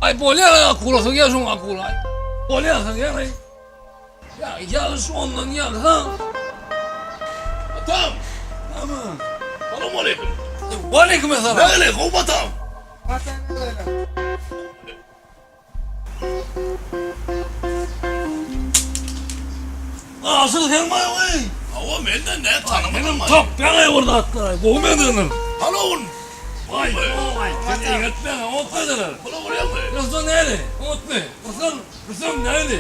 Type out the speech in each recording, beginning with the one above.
Ay bolya akula sanki son akula. Bolya sanki ay. Ya yarış ondan yarış. Atam. Tamam. Selamun aleyküm. Aleyküm selam. Ne aleyküm atam? Asıl sen var mı? Hava benden ne tanımadın Benim mı? top yana orada atlar. Boğmadığını. Halon. Vay vay. Seni yönetmen unutmadılar. Kula buraya mı? Kızın nerede? Unutma. Kızım nerede?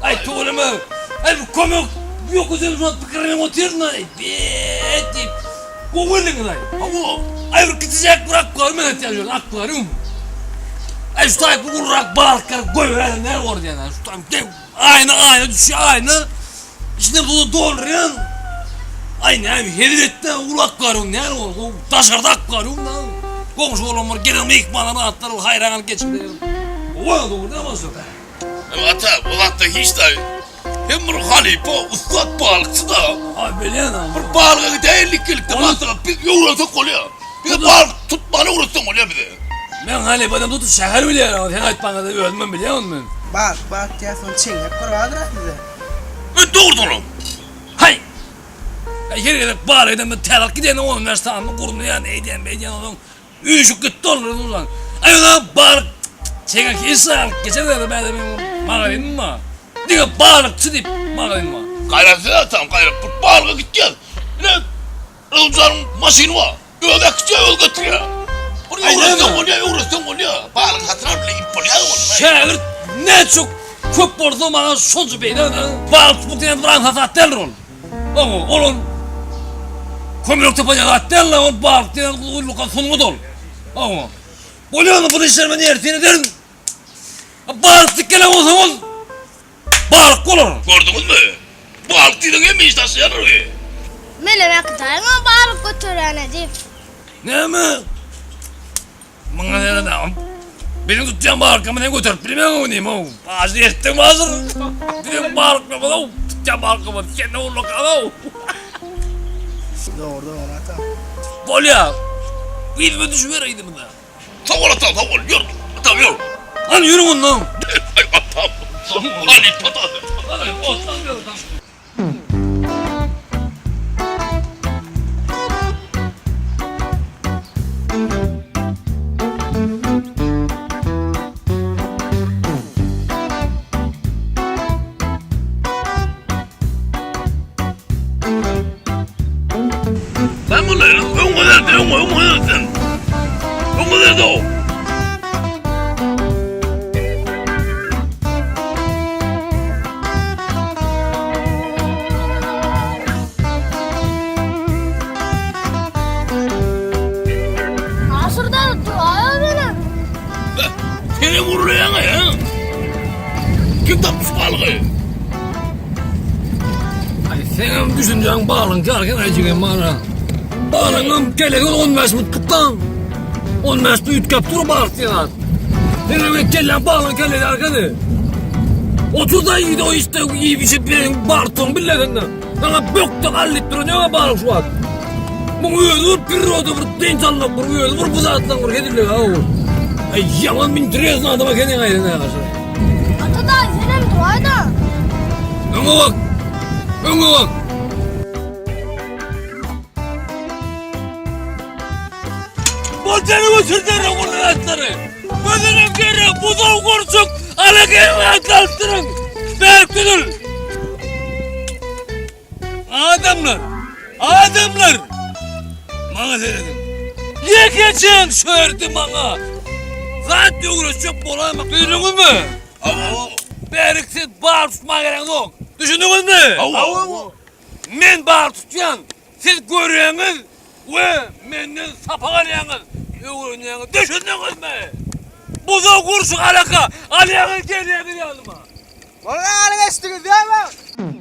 Ay tuğlama. Ay bu komik. Yok güzel şu tıkırını oturma. Bitti. Kovulun ay. Hava. Ay bir gidecek bırak koyma ihtiyacı var. Akvaryum. Ay şu tayfı vurarak balıklar koyuyor. Ne var yani? Şu tayfı aynı düşüyor aynı. İçinde bunu dolduruyor. Ay ne abi hediyetten ulu akvaryum ne o? Taşarda akvaryum lan. Komşu oğlum var gelin mekmanına atlar hayran geçiyor. Oha doğru ne basıyor? Ata ulan da hiç de hem bir halife ustad balıkçı da Ay biliyorsun ama. bir balığı değerliklikte bastıra bir uğraştık oluyor. Bir de balık tutmanı uğraştık oluyor bir de. Ben hani bana tutup şehir biliyorum. Sen ayıp bana da ölmem biliyor musun? Bak telefon çingek kurvadır bize. Ben doğurdum. Hay! Ya her yere bağır edem ben terak giden o üniversitenin kurumda ya neyden beyden onun uyuşuk gitti olur ulan. Ay ulan bağır çekak insan geçer de ben de mağarayım mı? Diye bağırıkçı deyip mağarayım mı? Gayretli atam gayret. Bir balığa gideceğiz. Ne? Rıdvan'ın maşini var. Öyle gideceğiz öyle götürüyor. Buraya uğraştık oluyor. Balık hatırlar bile impolya olmuyor. Şehir ne çok köp bordu bana sonucu beyden bağır bu diye duran hata derler ol. Oğlum kömürlük tapacak atlarla o bağır diye uylukan sonuna dol. Ama Bolyanı bu işlerime niyetini derin. Bağır dikkene olsa ol. Bağır olur. Gördünüz mü? Balık dedin hem işte yanır. Meleme kıtarına bağırıp götürene deyip. Ne mi? Bana ne dedim? Benim tutacağım bağırkamı ne götürüp bilmem oynayayım o. Bazı ettim hazır. Benim bağırkamı o. Tutacağım bağırkamı. Kendi oğlum kalı. Doğru atam. Bolya. İlme düşüvereydim da. Tavul atam tavul yürü. Atam yürü. Lan yürü ondan. Ay atam. Hani patates. Hadi ostan yürü. Ben bunları öngöderdim. Öngöderdi o. Asırda duaya benim. Seni vuruyor ya. Kim tapmış balığı? Ay senin düşüncen bağlan karken ayıcıken bana. Bağlanım gelegen 15 mutluqdan. 15 uyut kapturu bağırtıyla. Senin kellen bağlan kellen arkadaşı. 30 ay yedi o işte iyi bir şey benim bağırttığım bilediğinden. Sana böktük hallettirin ne bağırık şu an. Bu uyuyor bir roda vur dençanla vur uyuyor vur bu zaatlan vur kedirli ha vur. Ay yaman bindiriyorsun adama kendin ayrına karşı. Ata da senin duayda. Öne bak. Öne bak. Bolcanı götürdüler onun atları. Gözünün geri buzav korsuk. Alakayı atlattırın. Berkülür. Adamlar. Bana söyledim. Niye geçen söyledi bana? Zaten uğraşacak bolamak duydunuz mu? Avo. Beriksiz bağır tutma gerek yok. Düşündünüz mü? Avo. Men bağır tutacağım. Siz görüyorsunuz ve menden sapa alıyorsunuz. Öğreniyorsunuz. Düşündünüz mü? Buzav kurşuk alaka. Alıyorsunuz geliyor bir yanıma. Vallahi hale geçtiniz değil mi?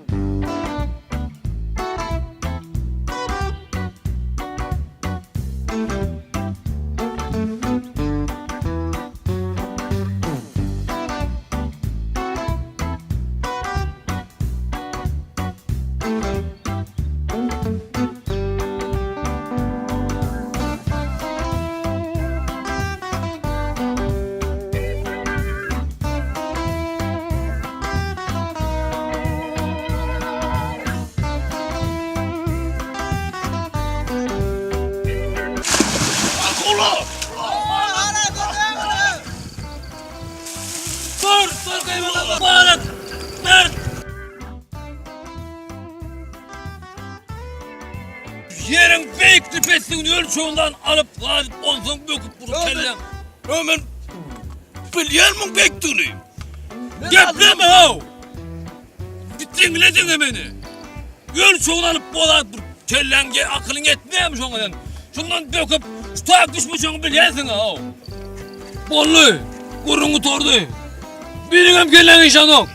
yerin beyikli pesliğini ölçüğünden alıp gazip onsun böküp vurup kellem. Ömer biliyor musun bektiğini? Gepleme hav! Dinledin beni. Ölçüğünü alıp boğaz kellenge akılın yetmeymiş ondan. Şundan böküp tutak düşmüşsün bilyesin hav. Bollu, kurunu tordu. Birinem kellen işan yok.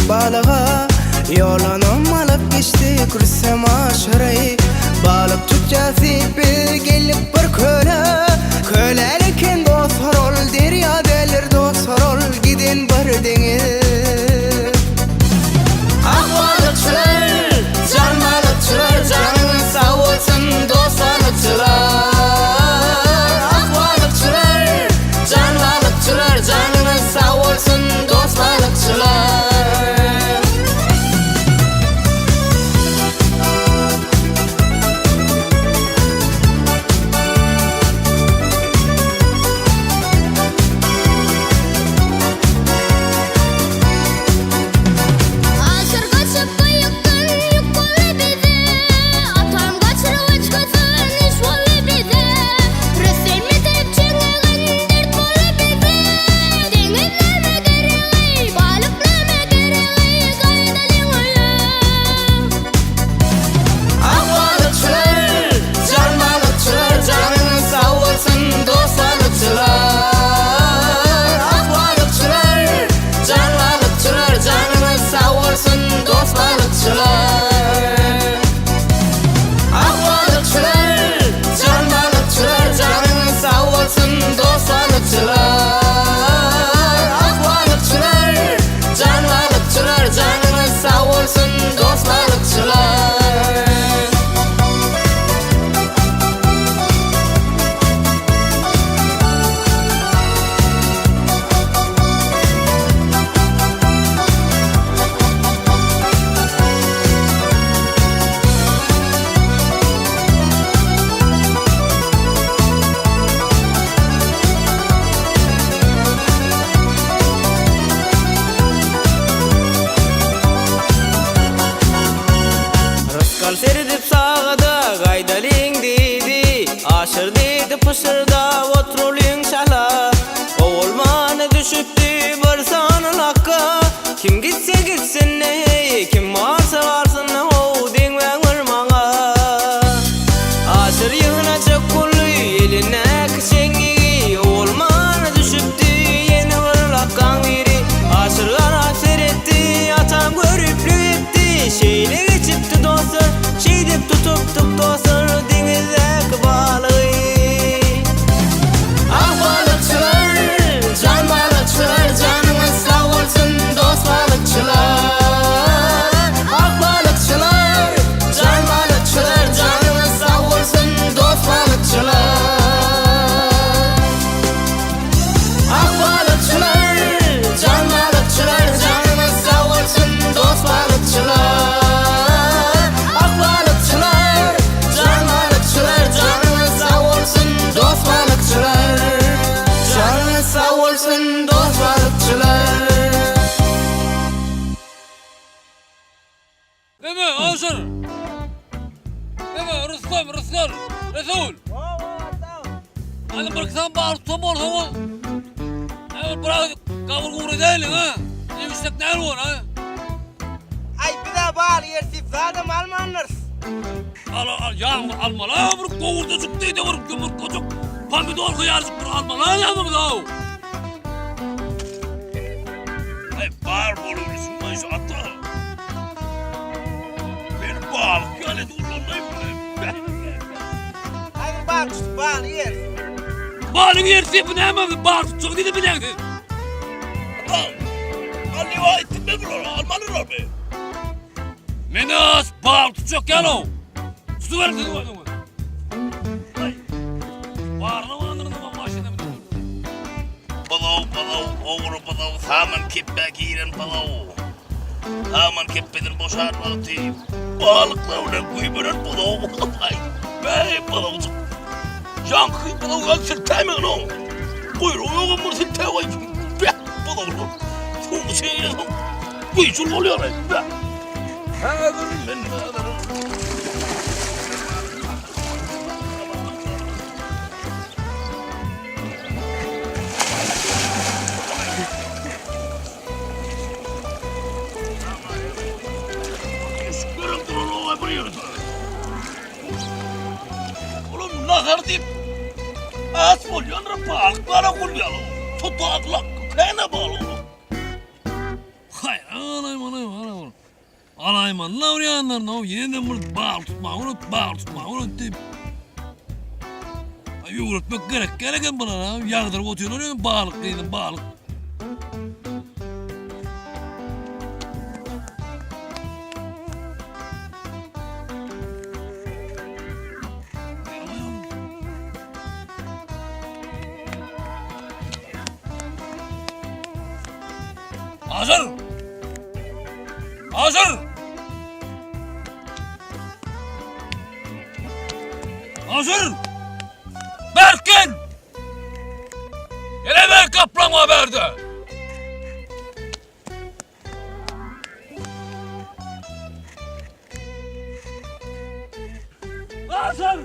Balığa yolanım alıp geçti kursam aşırı balık tutacağız ipi gelip bir kölelik dostlar ol derya delir dostlar ol gidin bir deniz ah balıkçılar can balıkçılar canın sağ olsun dost balıkçılar ah balıkçılar can balıkçılar canın sağ olsun dost balıkçılar. Serdip sağda gaydaling dedi aşır dedi pışırda otrolin şala olmanı düşüptü bir sanın hakka kim gitse gitsin ne kim varsa varsın ne o dinmen vurmana aşır yığına çökulü eline kışengi olmanı düşüptü yeni bir lakkan biri aşır gana seyretti atam görüplü etti şeyle geçipti dostlar Çiğdip tutup dostlar denizdeki balığı ah balıkçılar can balıkçılar canımız sağ olsun dost balıkçılar ah balıkçılar can balıkçılar canımız sağ olsun dost balıkçılar ah balıkçılar can balıkçılar canımız sağ olsun dost balıkçılar Deme Asır. Deme Rıskam, Resul. Hani bıraksan bağır tutam olsa evet bırak kavur kuvur edelim ha. Ne istek ne var ha? Ay bir daha bağlı yersip zaten almanlar. Al yağmur alma la bir kovurda çıktıydı bir kömür kocuk. Pomidor kıyarcık bir alma la yağmur la. Ay bağır bolursun ben şu atla. Ben bağır yani uzunlayım ben. Hayır bağlı yer. Balın yerse bu ne mi? Bağır tutacak dedi bilecekti. Ali var ettim ben bunu. Almanlar be. Menas bağır tutacak yani o. Su ver dedi o adamı. Bağırına mı andırın ama maşına mı? Balav, oğru balav, saman keppe giyiren balav. Saman keppeden boşarmak değil. Balıklarla kuymuran balav. Ay, be balavcık. Yankı balav aksır temen o. Kuyruğu yoğun mırsın tevay. Be balavlar. Soğuk şeyle soğuk. Kuyucul oluyor ay. Be. Ağlarım ben ağlarım. Oğlum nakar deyip ağaç bolyanlara balıklara koyalım. Tutakla kayna bağlı oğlum. Hayır anayım. Anayım ne oraya anlar ne o yeniden bunu bağır tutma onu deyip. Yoğurtmak gereken bana lan. Yağdırıp otuyorlar ya bağlık dedim bağlık. Hazır. Berkin! Hele ver kaplan haberde. Hazır!